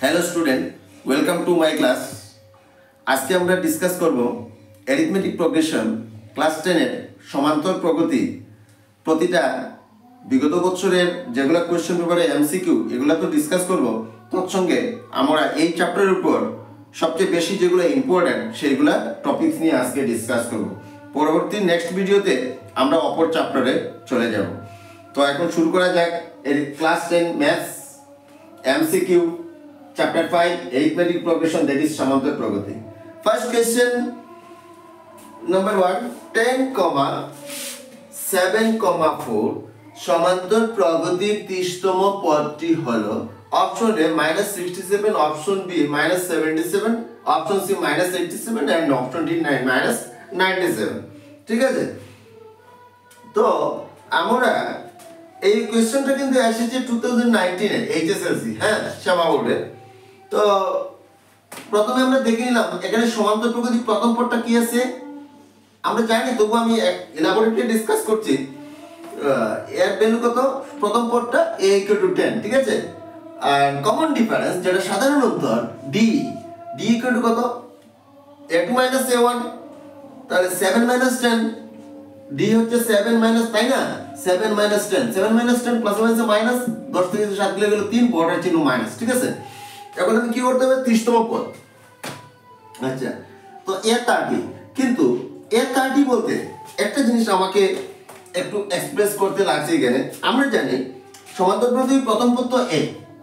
Hello student, welcome to my class. আজকে আমরা discuss করব অ্যারিথমেটিক প্রোগ্রেশন ক্লাস 10-এর সমান্তর প্রগতি। প্রতিটা বিগত বছরের যেগুলো কোয়েশ্চেন পেপারে এমসিকিউ এগুলো তো ডিসকাস করব, তৎসঙ্গে আমরা এই চ্যাপ্টারের উপর সবচেয়ে বেশি যেগুলো ইম্পর্ট্যান্ট সেইগুলো টপিকস নিয়ে আজকে ডিসকাস করব। পরবর্তী নেক্সট ভিডিওতে আমরা অপর চ্যাপ্টারে চলে যাব। তো এখন শুরু করা যাক class 10 maths MCQ Chapter 5 Arithmetic Progression, that is সমান্তর প্রগতি। First question number 1, 10,7,4 সমান্তর প্রগতির 30তম পদটি হলো option A -67, option B -77, option C -87 and option D -97। ঠিক আছে, তো আমরা এই কোশ্চেনটা কিন্তু এসেছে 2019 এর এইচএসএলসি, হ্যাঁ শ্যামা বোর্ডে। তো প্রথমে আমরা দেখে নিলাম এখানে সমান্তর প্রগতি প্রথম পদটা কি আছে আমরা জানি, তবু আমি এলাবোরেটলি ডিসকাস করছি। এর ভ্যালু কত? প্রথম পদটা a = 10, ঠিক আছে। আর কমন ডিফারেন্স যেটা সাধারণ উত্তর d = কত? a2 - a1, তাহলে 7 - 10, d হচ্ছে 7 মাইনাস, তাই না? 7 - 10, 7 - 10 প্লাস মাইনাস মাইনাস 10 থেকে 7 গেলে গেল 3, বড়ের চিহ্ন মাইনাস, ঠিক আছে। এখন আমি কি করতে হবে? 30তম পদ। আচ্ছা, তো a30, কিন্তু a30 বলতে একটা জিনিস আমাকে একটু এক্সপ্রেস করতে লাগছে এখানে। আমরা জানি সমান্তর প্রগতির প্রথম পদ তো a,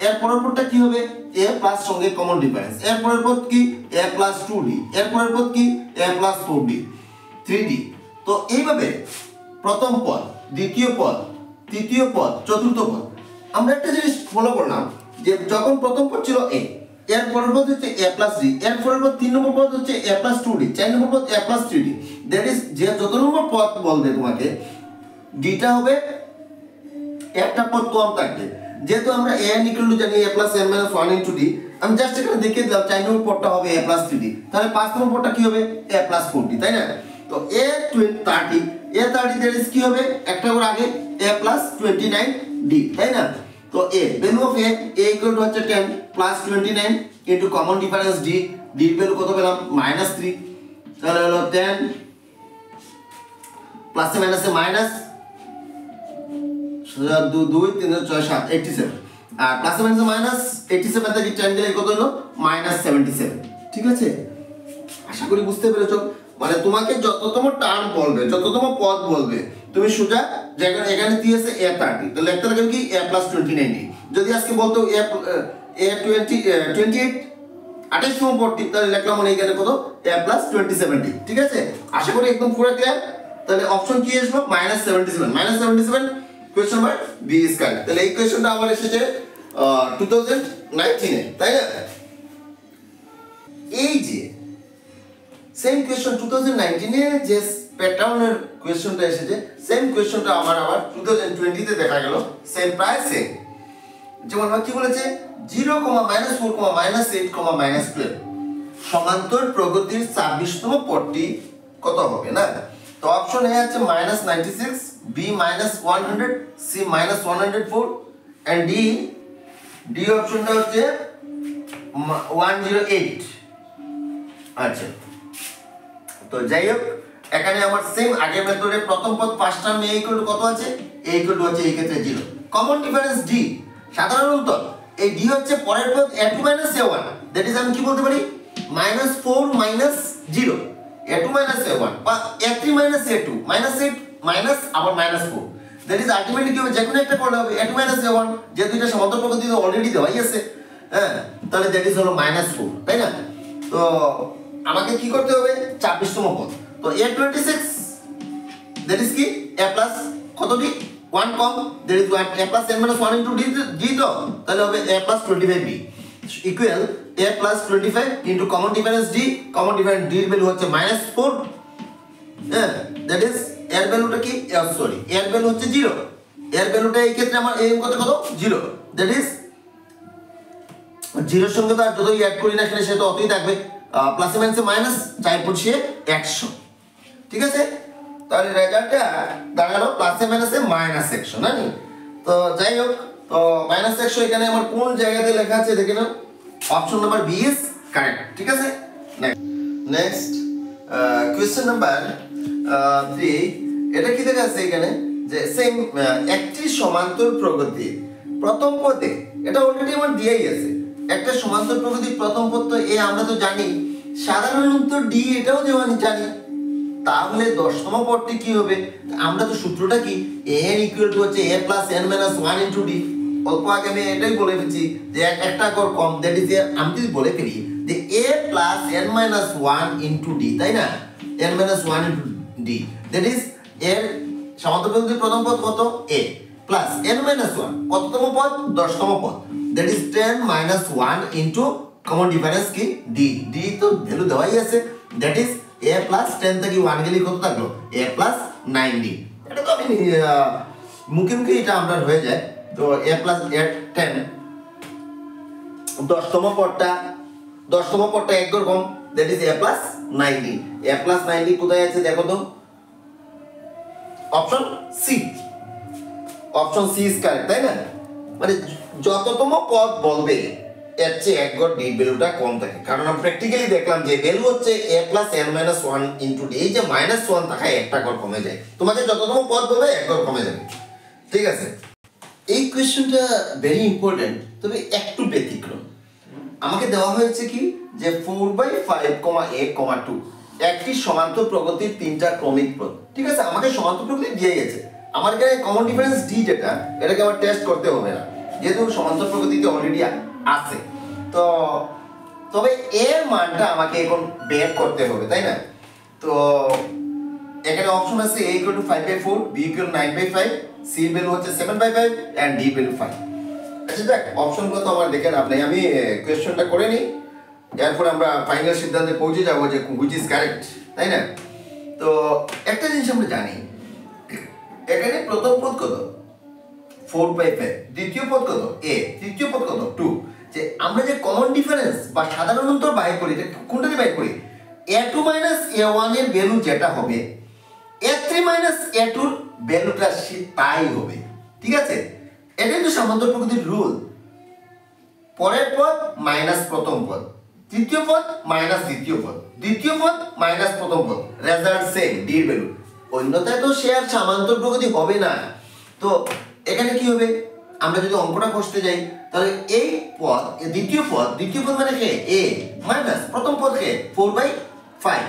এর পরের পদটা কি হবে? a প্লাস সঙ্গে কমন ডিফারেন্স, এর পরের পদ কি? a প্লাস 2d, এর পরের পদ কি? a plus 4d, 3d। তো এইভাবে প্রথম পদ, দ্বিতীয় পদ, তৃতীয় পদ, চতুর্থ পদ আমরা একটা জিনিস ফলো করলাম যে যখন প্রথম পদ ছিল a, এর পরের পদ হচ্ছে a প্লাস d, এর পরের পদ 3 নম্বর পদ হচ্ছে a প্লাস 2d, 4 নম্বর পদ a plus 3d। That is যে যত নম্বর পদ বলবে তোমাকে ডিটা হবে একটা পদ কম থাকবে। যেহেতু আমরা a n = জানি a প্লাস n - 1 * d, আমি জাস্ট এখানে দেখিয়ে দিলাম 4 নম্বর পদটা হবে a প্লাস 3d, তাহলে 5 নম্বর পদটা কি হবে? a প্লাস 4d, তাই না? তো a30 দ্যাট ইজ কি হবে? একটা করে আগে a প্লাস 29d, তাই না? তো a ভ্যালু অফ a = হচ্ছে 10 plus 29 into common difference d, d এর ভ্যালু কত পেলাম? -3, তাহলে হলো 10 প্লাসে মাইনাসে মাইনাস 2 2 3 6 7 87, আর প্লাসে মাইনাসে মাইনাস 87 থেকে 10 গেলে কত হলো? -77, ঠিক আছে। আশা করি বুঝতে পেরেছো। মানে তোমাকে যততম টার্ম বলবে, যততম পদ বলবে, তুমি সোজা এখানে দিয়েছে a30, তাহলে একটা লাগবে কি? a plus 29d। যদি আজকে বলতো a20 28 28তম পদটি, তাহলে লিখলাম মানে এখানে কত? a প্লাস 27d, ঠিক আছে। আশা করি একদম পুরো ক্লিয়ার। তাহলে অপশন কি আসবে? -77 question number B is correct. তাহলে এই কোশ্চেনটা আমার এসেছে 2019 এ, তাই না? এই যে সেম কোয়েশ্চন 2019 এ যে প্যাটার্নের কোয়েশ্চনটা এসেছে, সেম কোয়েশ্চনটা আমার আবার 2020 তে দেখা গেল, সেম প্রায় সেম। যেমন কি বলেছে? 0, -4, -8, -12 সমান্তর প্রগতির 26তম পদটি কত হবে, না? তো অপশন এ আছে -96, বি -100, সি -104 এন্ড ডি অপশনটা হচ্ছে 108। আচ্ছা, তো যাই হোক, এখানে আমার সেম আগের মেথডে প্রথম পদ ফার্স্ট টার্ম a = কত আছে? a = হচ্ছে এই ক্ষেত্রে 0। কমন ডিফারেন্স d, সাধারণ উত্তর এই d হচ্ছে পরের পদ a2 - a1, দ্যাট ইজ আমি কি বলতে পারি? -4 - 0, a2 - a1 বা a3 - a2, -8 মাইনাস আবার -4, দ্যাট ইজ আলটিমেটলি কি হবে? যে কোনো একটা করলে হবে a2 - a1, যেহেতু এটা সমান্তর প্রগতি অলরেডি দেওয়াই আছে, হ্যাঁ, তাহলে দ্যাট ইজ হলো -4, তাই না? তো আমাকে কি করতে হবে? 26তম পদ। তো a26 দ্যাট ইজ কি? a প্লাস কতটি? 1 কম, that is 1 a plus n - 1 * d, তো তাহলে হবে a plus 25b equal a plus 25 into common difference d, common difference d এর ভ্যালু হচ্ছে -4, হ্যাঁ, দ্যাট ইজ এর ভ্যালুটা কি? সরি, এর ভ্যালু হচ্ছে 0, এর ভ্যালুটা এই ক্ষেত্রে আমার এই কত 0, দ্যাট ইজ 0 এর সঙ্গে তো আর যতই অ্যাড করি না কেন সেটা অতই থাকবে, প্লাসে মাইনাসে মাইনাস, চাই পড়ছে 100, ঠিক আছে। তাহলে রেজাল্টটা দাঁড়ালো প্লাসে মাইনাসে -100, না? তো যাই হোক, তো -100 এখানে আমার কোন জায়গাতে লেখা আছে দেখে নাও। Option number B is correct. ঠিক আছে, নেক্সট কোয়েশ্চেন নাম্বার 3। এটা কি দেখা আছে এখানে যে সেম একটি সমান্তর প্রগতি প্রথম পদে, এটা অলরেডি আমার দিয়েই আছে, একটা সমান্তর প্রগতির প্রথম পদ তো এ আমরা তো জানি, সাধারণত ডি এটাও যেমন জানি, তাহলে 10তম পদটি কি হবে? আমরা তো সূত্রটা কি an ইকুয়াল টু হচ্ছে a plus n minus 1 into d। অল্প আগে আমি এটাই বলে ফেলছি যে একটা কর কম, দ্যাট ইজ আমি যদি বলে ফেলি যে a plus n minus 1 into d, তাই না? n minus 1 into d, that is এর সমান্তর প্রগতির প্রথম পদ কত? a প্লাস n মাইনাস 1 কততম পদ? 10তম পদ, that is 10 minus 1 into common difference কি d, d তো ভ্যালু দেওয়াই আছে, দ্যাট ইজ a প্লাস 10 থেকে 1 গেলে কত থাকলো? a plus 9d। এটা তো আমি মুখে মুখে এটা আমরা হয়ে যায়, তো a প্লাস 10 10তম পদটা এক ঘর কম, that is a plus 9d। a plus 9d কোথায় আছে দেখো তো? Option C, option C is correct, তাই না? মানে যততম পদ বলবে এর চেয়ে এক ঘর ডি ভ্যালুটা কম থাকে, কারণ আমরা প্র্যাকটিক্যালি দেখলাম যে ভ্যালু হচ্ছে a plus n minus 1 into d, এই যে মাইনাস 1 থাকায় একটা ঘর কমে যায়, তোমাদের যততম পদ বলবে এক ঘর কমে যাবে। ঠিক আছে, এই কোয়েশ্চেনটা ভেরি ইম্পর্টেন্ট, তবে একটু ব্যতিক্রম। আমাকে দেওয়া হয়েছে কি যে 4/5, a, 2 একটি সমান্তর প্রগতির তিনটা ক্রমিক পদ। ঠিক আছে, আমাকে সমান্তর প্রগতি দিয়ে গেছে, আমার এখানে কমন ডিফারেন্স d যেটা, এটাকে আমার টেস্ট করতে হবে না, যেহেতু সমান্তর প্রগতিতে অলরেডি আছে। তো তবে এর মানটা আমাকে এখন বের করতে হবে, তাই না? তো এখানে অপশন আছে a = 5/4, b = 9/5, c ভ্যালু হচ্ছে 7/5 এন্ড d ভ্যালু 5। আচ্ছা দেখ, অপশনগুলো তো আমার দেখে লাভ নেই, আমি কোয়েশ্চনটা করে নিই, এরপর আমরা ফাইনাল সিদ্ধান্তে পৌঁছে যাবো যে হুইচ ইজ কারেক্ট, তাই না? তো একটা জিনিস আমরা জানি, এখানে প্রথম পদ কত? 4/5, দ্বিতীয় পদ কত? a, তৃতীয় পদ কত? 2। যে আমরা যে কমন ডিফারেন্স বা সাধারণ অন্তর বাইর করি, কোনটা দিয়ে বাইর করি? a2 মাইনাস a1 এর ভ্যালু যেটা হবে, a3 মাইনাস a2 এর ভ্যালুটা তাই হবে। ঠিক আছে, এটাই তো সমান্তর প্রকৃতির রুল। পরের পদ মাইনাস প্রথম পদ, তৃতীয় পদ মাইনাস দ্বিতীয় পদ, দ্বিতীয় পদ মাইনাস প্রথম পদ, রেজাল্ট সেম, d এর ভ্যালু। অন্যথায় তো সে আর সমান্তর প্রকৃতি হবে না। তো এখানে কি হবে? আমরা যদি অঙ্কটা কষতে যাই, তাহলে এই পদ, দ্বিতীয় পদ মানে কি? a মাইনাস প্রথম পদ কি? 4/5,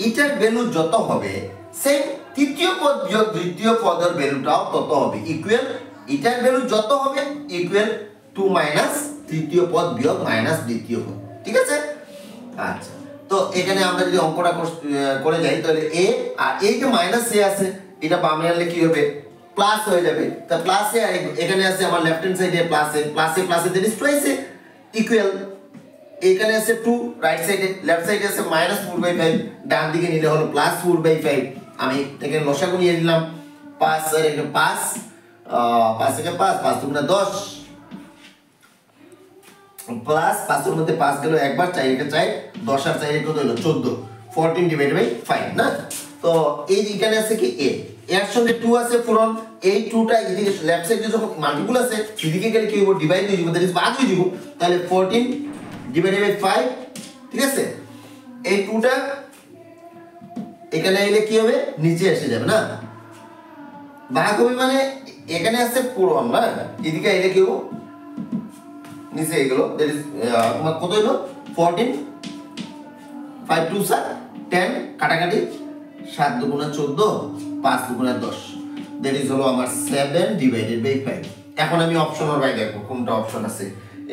এটার ভ্যালু যত হবে সেম তৃতীয় পদ বিয়োগ দ্বিতীয় পদের ভ্যালুটাও তত হবে, ইকুয়াল এটার ভ্যালু যত হবে ইকুয়াল 2 মাইনাস তৃতীয় পদ বিয়োগ মাইনাস দ্বিতীয় পদ। ঠিক আছে, আচ্ছা। তো এখানে আমরা যদি অঙ্কটা করে যাই, তাহলে a আর এই যে মাইনাস a আছে, এটা বামে আনলে কি হবে? প্লাস হয়ে যাবে। তা প্লাস এ এখানে আছে আমার লেফট হ্যান্ড সাইডে plus a that is twice a, equal এখানে আছে 2 রাইট সাইডে, লেফট সাইডে আছে মাইনাস 4/5, ডান দিকে নিলে হলো প্লাস 4/5। আমি এখানে লসাগু নিয়ে নিলাম 5 আর এখানে 5 থেকে 5 দুগুণে 10 প্লাস 5 এর মধ্যে 5 গেল একবার, 4 এর 4 10 আর 4 কত হলো 14, 14/5 না? তো এই এখানে আছে কি a, এর সঙ্গে 2 আছে পূরণ, এই 2টা এদিকে লেফট সাইডে যখন মাল্টিপল আছে এদিকে গেলে কি হবে? ডিভাইড হয়ে যাবে, দ্যাট ইজ ভাগ হয়ে যাবে, তাহলে 14/5। ঠিক আছে, এই 2টা এখানে এলে কি হবে? নিচে এসে যাবে না, ভাগ হবে, মানে এখানে আছে পূরণ না, এদিকে এলে কি হবে? নিচে এগুলো, দ্যাট ইজ তোমার কত হলো? 14, 5 2 10 কাটাকাটি, 7 দুগুণে 14, 5 দুগুণে 10, দ্যাট ইজ হলো আমার 7/5। এখন আমি অপশনের বাইরে দেখবো কোনটা অপশন আছে।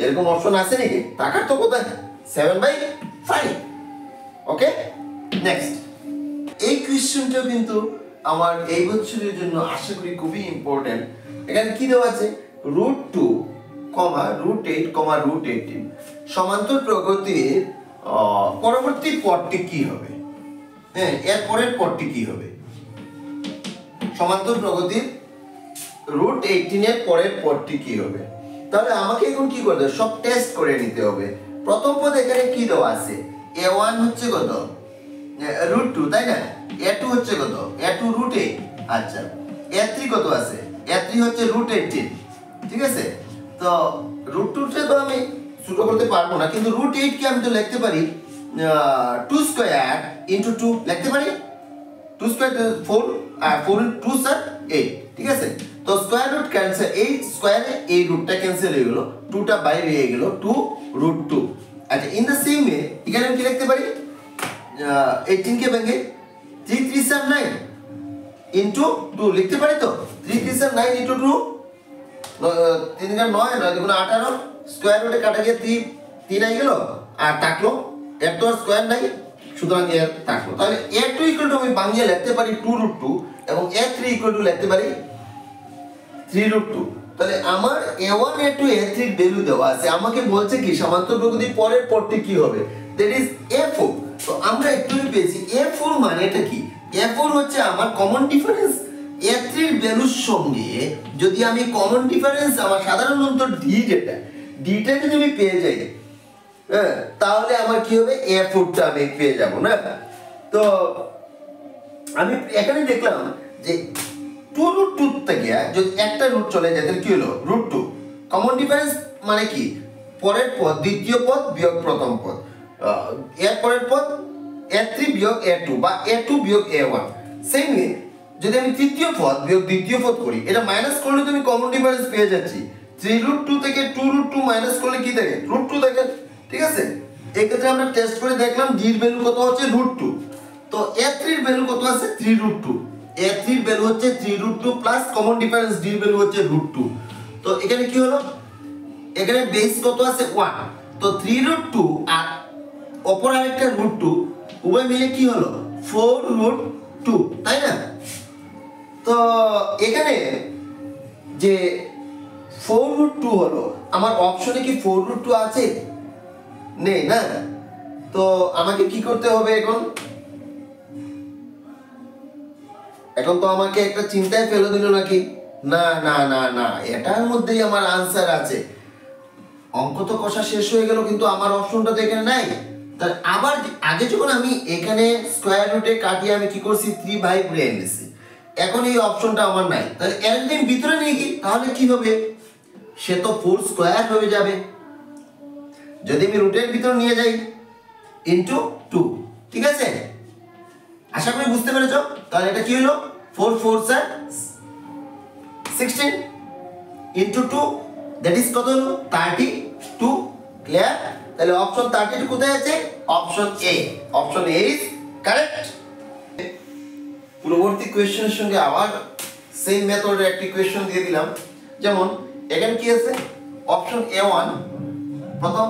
এরকম অপশন আছে নাকি? টাকার তো কোথায়? 7/5। ওকে, নেক্সট। এই কোয়েশ্চেনটা কিন্তু আমার এই বছরের জন্য আশা করি খুবই ইম্পর্টেন্ট। এখানে কি দেওয়া আছে? √2, √8, √18 সমান্তর প্রগতির পরবর্তী পদটি কি হবে? হ্যাঁ, এর পরের পদটি কি হবে? সমান্তর প্রগতির √18 এর পরের পদটি কি হবে? তাহলে আমাকে এখন কি করতে হবে? সব টেস্ট করে নিতে হবে। প্রথম পদ এখানে কি দেওয়া আছে? a1 হচ্ছে কত? √2, তাই না? a2 হচ্ছে কত? a2 √8। আচ্ছা, a3 কত আছে? a3 হচ্ছে √18। ঠিক আছে, তো √2 তে তো আমি ছোট করতে পারবো না, কিন্তু √8 কে আমি তো লিখতে পারি 2 স্কয়ার ইনটু 2 লিখতে পারি। 2 স্কয়ার 4 আর 4 2 স্যার 8, ঠিক আছে। তো স্কয়ার রুট ক্যান্সেল, এই স্কয়ারে এই রুটটা ক্যান্সেল হয়ে গেল, 2টা বাইরে হয়ে গেল, 2√2। আচ্ছা, ইন দ্য সেম ওয়ে এখানে আমি কি লিখতে পারি, 18 কে ভেঙে 3 3 স্যার 9 ইনটু 2 লিখতে পারি। তো 3 3 স্যার 9 ইনটু 2, 3 9 9 দেখুন 18, স্কয়ার রুটে কাটা গিয়ে 3 আই গেল, আর থাকলো এর তো স্কয়ার নাই, সুতরাং এর থাকলো। তাহলে a2 ইকুয়াল টু আমি বাংলা লিখতে পারি 2√2 এবং a3 ইকুয়াল টু লিখতে পারি 3√2। তাহলে আমার a1 a2 a3 এর ভ্যালু দেওয়া আছে, আমাকে বলছে কি সমান্তর প্রকৃতির পরের পদটি কি হবে, দ্যাট ইজ a4। তো আমরা একটু পেয়েছি a4 মানে এটা কি, a4 হচ্ছে আমার কমন ডিফারেন্স a3 এর ভ্যালুর সঙ্গে। যদি আমি কমন ডিফারেন্স আমার সাধারণত d টা যদি আমি পেয়ে যাই, হ্যাঁ, তাহলে আমার কি হবে, a4 টা আমি পেয়ে যাব না। তো আমি এখানে দেখলাম যে 2√2 থেকে যদি একটা রুট চলে যায় তাহলে কি হলো, √2। কমন ডিফারেন্স মানে কি, পরের পদ দ্বিতীয় পদ বিয়োগ প্রথম পদ, এর পরের পদ a3 বিয়োগ a2 বা a2 বিয়োগ a1। সেমলি যদি আমি তৃতীয় পদ বিয়োগ দ্বিতীয় পদ করি, এটা মাইনাস করলে তুমি কমন ডিফারেন্স পেয়ে যাচ্ছি। 3√2 থেকে 2√2 মাইনাস করলে কি থাকে, √2 থাকে, ঠিক আছে। এই ক্ষেত্রে আমরা টেস্ট করে দেখলাম d এর ভ্যালু কত হচ্ছে, √2। তো a3 এর ভ্যালু কত আছে, 3√2। a3 এর ভ্যালু হচ্ছে 3√2 প্লাস কমন ডিফারেন্স d এর ভ্যালু হচ্ছে √2। তো এখানে কি হলো, এখানে বেস কত আছে 1, তো 3√2 আর অপর আরেকটা √2 উভয় মিলে কি হলো 4√2, তাই না। তো এখানে যে 4√2 হলো, আমার অপশনে কি 4√2 আছে, নেই না। তো আমাকে কি করতে হবে এখন তো আমাকে একটা চিন্তায় ফেলে দিল নাকি, না না না না, এটার মধ্যেই আমার আনসার আছে। অঙ্ক তো কষা শেষ হয়ে গেল, কিন্তু আমার অপশনটা তো এখানে নাই। তাহলে আবার আগে যখন আমি এখানে স্কয়ার রুটে কাটিয়ে আমি কি করছি, 3 ঘুরে এনেছি, এখন এই অপশনটা আমার নাই। তাহলে এর যদি আমি ভিতরে নিয়ে গিয়ে তাহলে কি হবে, সে তো 4 স্কয়ার হয়ে যাবে। যদি আমি রুটের ভিতরে নিয়ে যাই ইনটু 2, ঠিক আছে, আশা করি বুঝতে পেরেছো। তাহলে এটা কি হলো, 4 4 স্যার 16 ইনটু 2, দ্যাট ইজ কত হলো 32, ক্লিয়ার। তাহলে অপশন 32 কোথায় আছে, option A, option A is correct. পূর্ববর্তী কোশ্চেনের সঙ্গে আবার সেম মেথডের একটি কোশ্চেন দিয়ে দিলাম। যেমন এখানে কি আছে, অপশন A1 প্রথম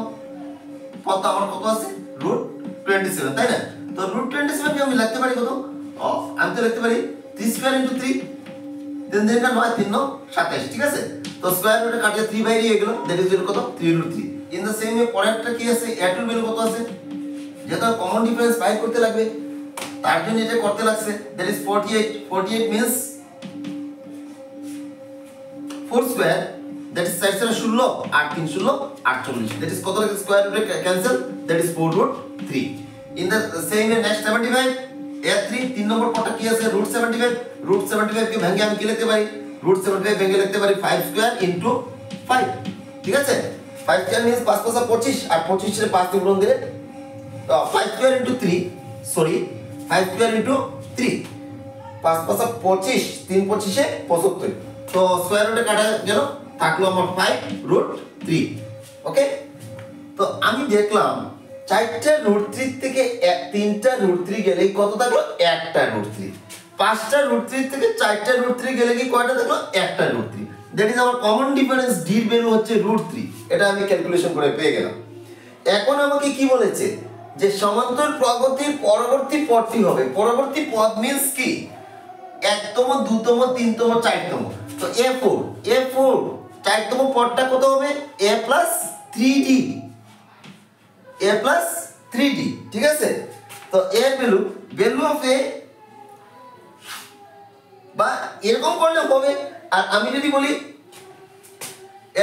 পদটা আমার কত আছে, √27, তাই না। তো √27 কে আমি লিখতে পারি কত, আমি তো লিখতে পারি 3 স্কয়ার ইনটু 3, 3 3 9 3 9 27, ঠিক আছে। তো স্কয়ার রুটে কাটিয়ে 3 বাইরে হয়ে গেল, দ্যাট ইজ কত 3√3। ইন দ্য সেম ওয়ে পরেরটা কি আছে, a2 এর ভ্যালু কত আছে, যেটা কমন ডিফারেন্স বাইর করতে লাগবে, তার জন্য এটা করতে লাগছে, that is 48। 48 means 4 square, that is 4 16 8 3 16 48, that is কত লাগে, স্কয়ার রুটে cancel, that is 4√3। In the same way next 75, a3 3 নম্বর পদটা কি আছে, √75। √75 কে ভেঙে আমি কি লিখতে পারি, √75 ভেঙে লিখতে পারি 5 স্কয়ার ইনটু 5, ঠিক আছে। 5 স্কয়ার মিন্স 5 5 25, আর 25 এর 5 গুণ দিলে 5 square into 3, sorry 5 square into 3, 5 5 25, 3 25 এ 75। তো স্কয়ার রুটে কাটা গেল, থাকলো আমার 5√3, ওকে। তো আমি দেখলাম 4টা √3 থেকে 3টা √3 গেলেই কত থাকলো, একটা √3। 5টা √3 থেকে 4টা √3 গেলে কি কয়টা থাকলো, একটা √3। দ্যাট ইজ আমার কমন ডিফারেন্স d এর ভ্যালু হচ্ছে √3, এটা আমি ক্যালকুলেশন করে পেয়ে গেলাম। এখন আমাকে কি বলেছে, যে সমান্তর প্রগতির পরবর্তী পদটি হবে, পরবর্তী পদ মিন্স কি, একতম, দুতম, তিনতম, চারতম। তো a4 চারতম পদটা কত হবে, a প্লাস 3d, ঠিক আছে। তো এর ভ্যালু অফ a, বা এরকম করলে হবে। আর আমি যদি বলি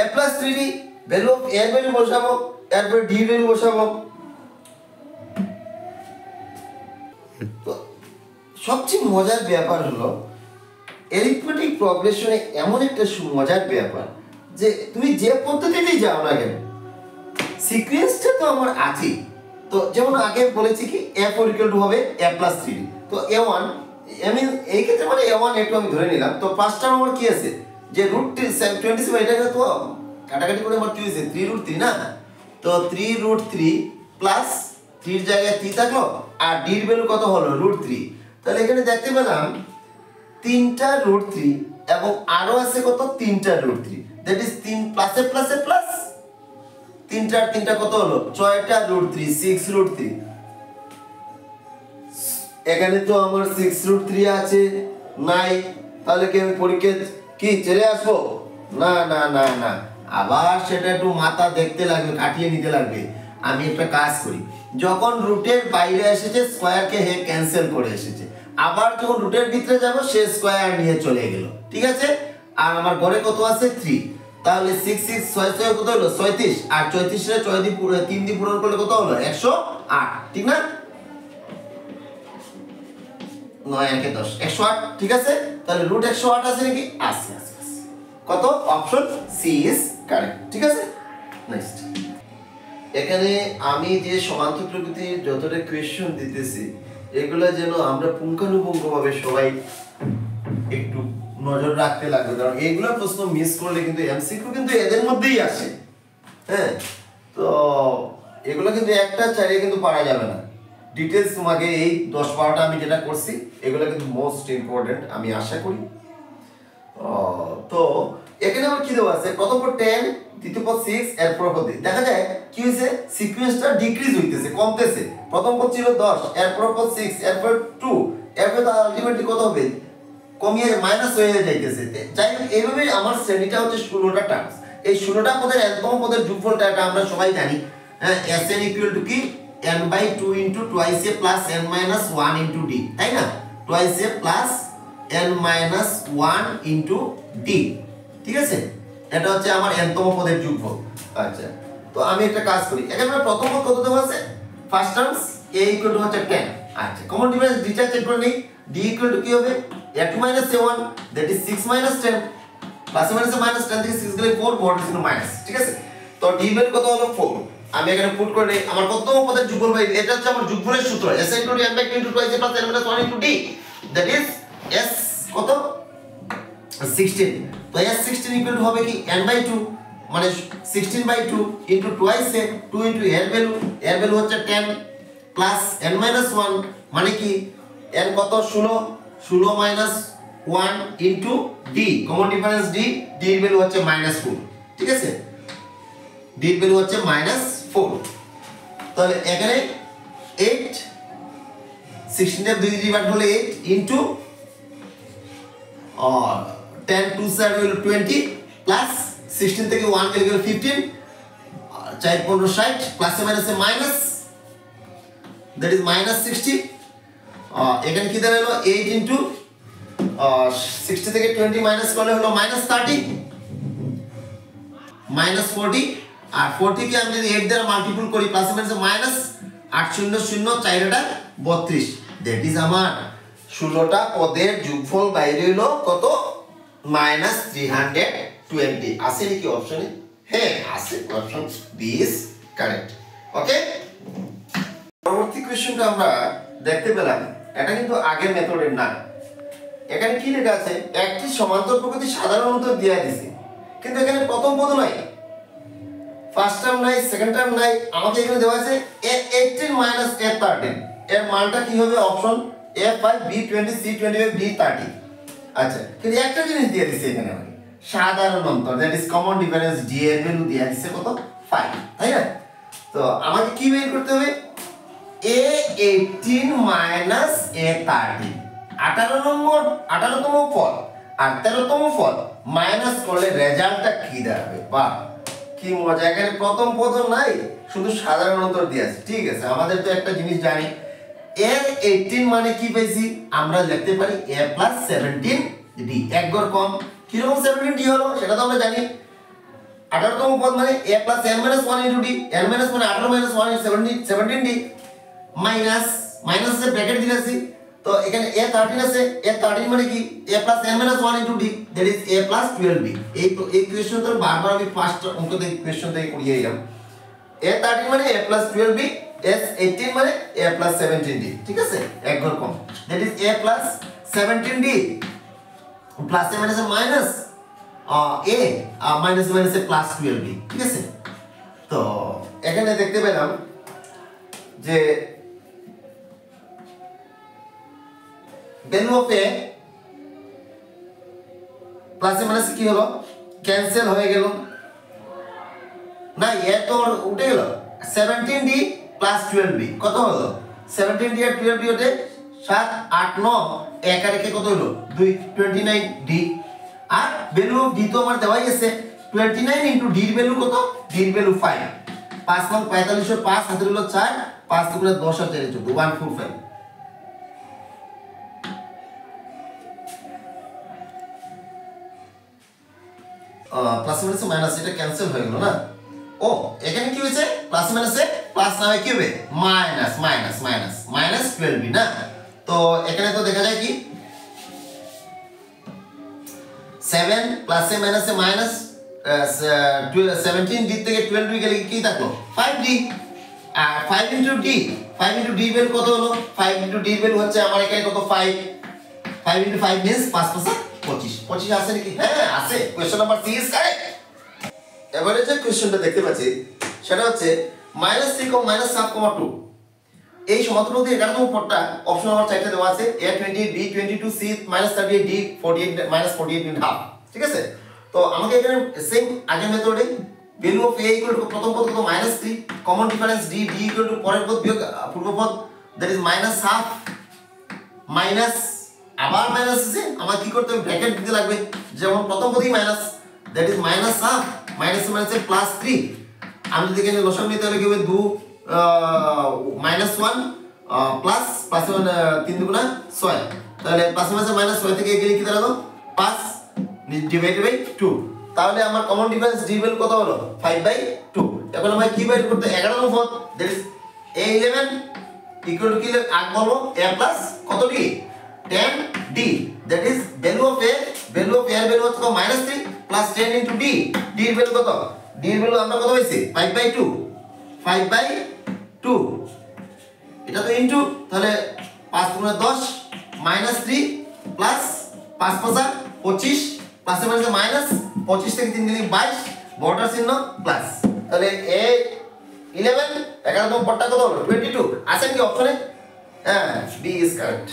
a plus 3d, value of a এর ভ্যালু বসাবো, এরপর d এর ভ্যালু বসাবো। তো সবচেয়ে মজার ব্যাপার হলো অ্যারিথমেটিক প্রগ্রেশনে এমন একটা মজার ব্যাপার, যে তুমি যে পদ্ধতিতেই যাও না কেন, সিকোয়েন্সটা তো আমার আছে, তো যেমন আগে বলেছি কি f4 = হবে a + 3d, তো a1 আমি এই ক্ষেত্রে মানে a1 a2 আমি ধরে নিলাম। তো ফার্স্ট টার্ম আমার কি আছে যে √27 এটাকে তো কাটাকাটি করে আমার কি হয়েছে 3√3 না, তো 3√3 প্লাস 3 এর জায়গায় 3 থাকলো আর d এর ভ্যালু কত হলো √3। তাহলে এখানে দেখতে পেলাম 3টা √3 এবং আরো আছে কত 3টা √3, দ্যাট ইজ 3 প্লাসে প্লাসে প্লাস 3টা কত হলো 6টা √3 6√3। এখানে তো আমার 6√3 আছে নাই, তাহলে কি আমি পরীক্ষা কি চলে আসবো? না না না না, আবার সেটা একটু মাথা দেখতে লাগবে, কাটিয়ে নিতে লাগবে। আমি একটা কাজ করি, যখন রুটের বাইরে এসেছে স্কয়ারকে হে ক্যান্সেল করে এসেছে, আবার যখন রুটের ভিতরে যাব সে স্কয়ার নিয়ে চলে গেল, ঠিক আছে। আর আমার ঘরে কত আছে 3, তাহলে 6 6 6 6 কত হলো 37, আর 34 এর 6 দিয়ে 3 দিয়ে পূরণ করলে কত হলো 108, ঠিক না? 9 1 10 108, ঠিক আছে। তাহলে √108 আছে নাকি? আছে। কত? অপশন সি ইজ কারেক্ট, ঠিক আছে। নেক্সট, এখানে আমি যে সমান্তর প্রকৃতির যতটা কোয়েশ্চন দিতেছি এগুলা যেন আমরা পুঙ্খানুপুঙ্খভাবে সবাই একটু নজর রাখতে লাগবে, কারণ এইগুলা প্রশ্ন মিস করলে কিন্তু এমসিকিউ কিন্তু এদের মধ্যেই আসে। হ্যাঁ, তো এগুলো কিন্তু একটা চাইলে কিন্তু পারা যাবে না। ডিটেইলস তোমাকে এই 10-12টা আমি যেটা করছি এগুলো কিন্তু মোস্ট ইম্পর্টেন্ট, আমি আশা করি। তো এখানে আমার কি দেওয়া আছে, প্রথম পদ 10, দ্বিতীয় পদ 6, এরপর পদ দেখা যায় কি হইছে সিকোয়েন্সটা ডিক্রিজ হইতেছে, কমতেছে। প্রথম পদ ছিল 10, এরপর পদ 6, এরপর 2, এরপর তো আলটিমেটলি কত হবে কমিয়ে মাইনাস হয়ে যাইতেছে। যাই হোক, এইভাবে আমার শ্রেণীটা হচ্ছে 16টা টার্মস। এই 16টা পদের একদম পদের যোগফলটা এটা আমরা সবাই জানি। হ্যাঁ, Sn = কি n/2 * twice a plus n - 1 * d, তাই না? twice a plus n - 1 * d, ঠিক আছে। এটা হচ্ছে আমার nতম পদের যোগফল। আচ্ছা, তো আমি একটা কাজ করি, এখানে প্রথম পদ কত দেওয়া আছে ফার্স্ট টার্মস a = হচ্ছে 10। আচ্ছা, কমন ডিফারেন্স ডিটা চেক করে নেই, d = কি হবে a2 - a1, that is 6 - 10, plus মাইনাসে -10 থেকে 6 গেলে 4, বড় চিহ্ন মাইনাস, ঠিক আছে। তো d এর কত হলো 4, আমি এখানে পুট করে নেই আমার প্রথম পদের যোগফল ভাই, এটা হচ্ছে আমার যোগফলের সূত্র s * n/2 * twice a plus n - 1 * d, that is s কত 16। তো s16 = হবে কি n/2 মানে 16/2 ইনটু twice a 2 ইনটু এর ভ্যালু হচ্ছে 10 প্লাস n - 1 মানে কি n কত 16 - 1 into d, common difference d এর ভ্যালু হচ্ছে -4, ঠিক আছে। d এর ভ্যালু হচ্ছে -4। তাহলে এখানে 8 16 এর 2 ডিভাইড হলে 8 ইনটু 10 2 7 হলো 20 প্লাস 16 থেকে 1 গেলে 15, 4 15 60 প্লাসে মাইনাসে মাইনাস, দ্যাট ইজ -60। এখানে কি দাঁড়ালো 8 ইনটু 60 থেকে 20 মাইনাস করলে হলো -30 -40, আর 40 কে আমি যদি 8 দ্বারা মাল্টিপল করি প্লাসে মাইনাসে মাইনাস 8 0 0 4 টা 32, দ্যাট ইজ আমার 16টা পদের যোগফল বাইরে হলো কত -320। আছে নাকি অপশনে? হ্যাঁ আছে, অপশন বি ইজ কারেক্ট। ওকে, পরবর্তী কোশ্চেনটা আমরা দেখতে পেলাম, এটা কিন্তু আগের মেথডের না। এখানে কি লেখা আছে একটি সমান্তর প্রকৃতির সাধারণ উত্তর দেয়া দিয়েছে, কিন্তু এখানে প্রথম পদ নাই, ফার্স্ট টার্ম নাই, সেকেন্ড টার্ম নাই। আমাকে এখানে দেওয়া আছে a18 - a13, এর মানটা কি হবে option a5 b20 c25 d30। আচ্ছা, কিন্তু একটা জিনিস দিয়ে দিয়েছে এখানে আমাকে সাধারণ অন্তর, that is common difference d এর ভ্যালু দিয়ে দিয়েছে কত 5, তাই না? তো আমাকে কি বের করতে হবে a18 - a13, 18তম পদ আর 13তম পদ মাইনাস করলে রেজাল্টটা কি দাঁড়াবে। বাহ, কি মজা, এখানে প্রথম পদ নাই, শুধু সাধারণ অন্তর দিয়ে আছে। ঠিক আছে, আমাদের তো একটা জিনিস জানি a18 মানে কি পেয়েছি আমরা লিখতে পারি a + 17d, এক ঘর কম। কি রকম 17d হলো সেটা তো আমরা জানি। 18তম পদ মানে a + n - 1 * d, n - মানে 18 - 1 17d মাইনাস মাইনাসে ব্র্যাকেট দিয়েছি। তো এখানে a13 আছে, a13 মানে কি a + n - 1 * d, that is a + 12b। এই কোশ্চেন তো বারবার আমি ফার্স্ট অঙ্ক থেকে কোশ্চেন থেকে করিয়ে এলাম। A13 মানে a plus 12b, S18 মানে a plus 17d, ঠিক আছে এক ঘর কম, that is a plus 17d plus a minus a minus a minus minus a plus 12b, ঠিক আছে। তো এখানে দেখতে পেলাম যে value of a plus A minus কি হলো, ক্যান্সেল হয়ে গেল না, এ তো উঠে গেল, 17d প্লাস 12b কত হলো, 17d আর 12b ওঠে 7 8 9 এক আর একে কত হলো 2, 29d। R value of d তো আমার দেওয়াই আছে, 29 ইনটু d এর ভ্যালু কত, d এর ভ্যালু 5, 5 9 45 5 হাতে হলো 4, 5 দুগুণে 10 আর 4 14 145। প্লাস মাইনাসে মাইনাস, এটা ক্যান্সেল হয়ে গেল না। ও এখানে কি হয়েছে, প্লাস মাইনাসে প্লাস না হয়ে কি হবে, minus minus minus minus 12b না। তো এখানে তো দেখা যায় কি 7 প্লাসে মাইনাসে মাইনাস 17d থেকে 12d গেলে কি থাকলো 5d, আর 5 into d, 5 into d value কত হলো, 5 ইনটু d ভ্যালু হচ্ছে আমার এখানে কত 5, 5 ইনটু 5 মিন্স 5 5 25, 25 আছে নাকি, হ্যাঁ আছে, question number C is correct. এবারে যে কোশ্চেনটা দেখতে পাচ্ছি সেটা হচ্ছে -3, -7, 2 এই সমান্তরাল দিয়ে 11 নম্বর পদটা অপশন নাম্বার 4টা দেওয়া আছে, A28 B22 C -38 D 48 -48 and half, ঠিক আছে। তো আমাকে এখানে সেম আগের মেথডে value of a equal to প্রথম পদ কত -3, common difference d, d equal to পরের পদ বিয়োগ পূর্ব পদ, দ্যাট ইজ -half মাইনাস আবার মাইনাস আছে, আমার কি করতে হবে ব্র্যাকেট দিতে লাগবে, যেমন প্রথম পদেই minus, that is -half minus মাইনাসে +3, আমি যদি এখানে লসাগু নিতে হলে কি হবে 2 -1 প্লাস 3 দুগুণা 6, তাহলে প্লাস মাইনাস 6 থেকে গেলে কি দাঁড়ালো 5 ডিভাইডেড বাই 2, তাহলে আমার কমন ডিফারেন্স d ভ্যালু কত হলো 5/2। এখন আমরা কি বের করতে 11 নম্বর পদ, that is a11 equal to কি আগ বলবো a প্লাস কত d 10d, that is value of a, value of a এর ভ্যালু হচ্ছে -3 প্লাস 10 ইনটু d, d এর ভ্যালু কত, d এর ভ্যালু আমরা কত হইছে 5/2, 5/2 এটা তো ইনটু, তাহলে 5 গুণে 10 -3 প্লাস 5 5 25 প্লাসে মাইনাসে মাইনাস 25 থেকে 3 দিলে 22 বর্ডার চিহ্ন প্লাস, তাহলে a 11 11 নম্বর পদটা কত হলো 22, আছে কি অপশনে, হ্যাঁ b ইজ কারেক্ট।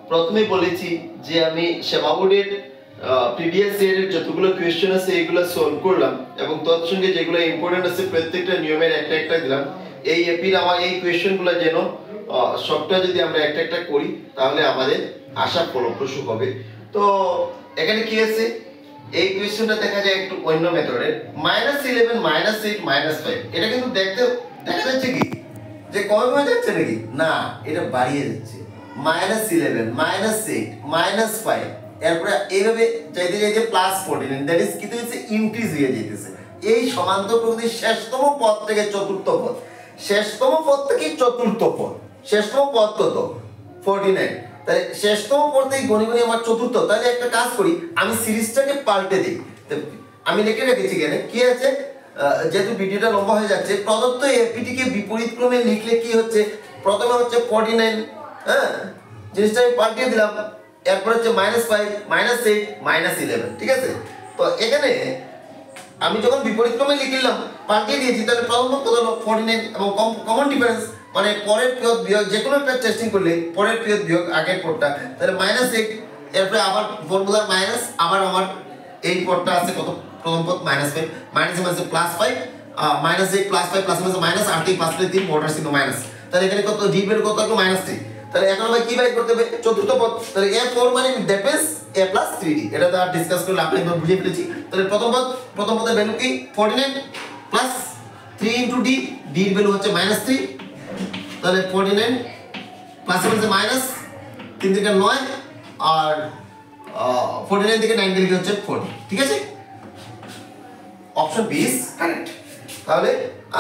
প্রথমে বলেছি যে আমি সেবা বোর্ডের প্রিভিয়াস ইয়ারের যতগুলো কোশ্চেন আছে এগুলো সলভ করলাম এবং তৎসঙ্গে যেগুলো ইম্পর্টেন্ট আছে প্রত্যেকটা নিয়মের একটা একটা দিলাম। এই এপির আমার এই কোশ্চেনগুলো যেন সবটা যদি আমরা একটা একটা করি তাহলে আমাদের আশা ফলপ্রসূ হবে। তো এখানে কি আছে, এই কোশ্চেনটা দেখা যায় একটু অন্য মেথডের, -11 -8 -5, এটা কিন্তু দেখতে দেখা যাচ্ছে কি যে কমে কমে যাচ্ছে নাকি, না এটা বাড়িয়ে যাচ্ছে, -11 -8 -5, এরপরে এইভাবে যাইতে যাইতে +49, দ্যাট ইজ কি হচ্ছে ইনক্রিজ হয়ে যাইতেছে। এই সমান্তর প্রকৃতির শেষতম পদ থেকে চতুর্থ পদ, শেষতম পদ থেকে চতুর্থ পদ, শেষতম পদ কত 49, তাহলে শেষতম পদ থেকে গণি গণি আমার চতুর্থ, তাহলে একটা কাজ করি আমি সিরিজটাকে পাল্টে দিই, আমি লিখে রেখেছি এখানে কি আছে, যেহেতু ভিডিওটা লম্বা হয়ে যাচ্ছে, প্রদত্ত এপিটিকে বিপরীত ক্রমে লিখলে কি হচ্ছে, প্রথমে হচ্ছে 49, হ্যাঁ জিনিসটা আমি পাল্টিয়ে দিলাম, এরপর হচ্ছে -5 -8 -11, ঠিক আছে। তো এখানে আমি যখন বিপরীত ক্রমে লিখলাম পাল্টিয়ে দিয়েছি, তাহলে প্রথম পদ কত হলো 49 এবং কমন ডিফারেন্স মানে পরের পিরিয়ড বিয়োগ যে কোনো একটা টেস্টিং করলে পরের পিরিয়ড বিয়োগ আগের পদটা, তাহলে -8, এরপরে আবার ফর্মুলার মাইনাস, আবার আমার এই পদটা আছে কত প্রথম পদ -5 মাইনাসে মাইনাসে +5 -8 +5 প্লাস মাইনাস 8 থেকে 5 থেকে 3 বর্ডার চিহ্ন মাইনাস, তাহলে এখানে কত d বের কত আসলো -3, তাহলে এখন আমরা কি বাই করতে হবে চতুর্থ পদ, তাহলে a4 মানে দ্যাট মিন্স a + 3d, এটা তো আর ডিসকাস করলে আপনি একদম বুঝে ফেলেছি। তাহলে প্রথম পদের ভ্যালু কি 49 প্লাস 3 ইনটু d, d এর ভ্যালু হচ্ছে -3, তাহলে 49 প্লাস হচ্ছে মাইনাস 3 থেকে 9 আর 49 থেকে 9 গেলে হচ্ছে 40, ঠিক আছে, অপশন বি ইজ কারেক্ট। তাহলে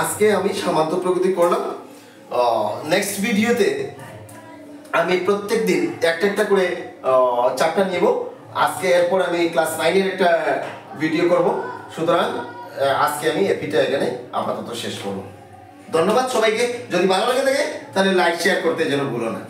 আজকে আমি সামান্তর প্রকৃতি করলাম, নেক্সট ভিডিওতে আমি প্রত্যেকদিন একটা একটা করে চ্যাপ্টার নিব। আজকে এরপর আমি ক্লাস 9 এর একটা ভিডিও করব, সুতরাং আজকে আমি এপিটা এখানে আপাতত শেষ করব। ধন্যবাদ সবাইকে। যদি ভালো লাগে থাকে তাহলে লাইক শেয়ার করতে যেন ভুলো না।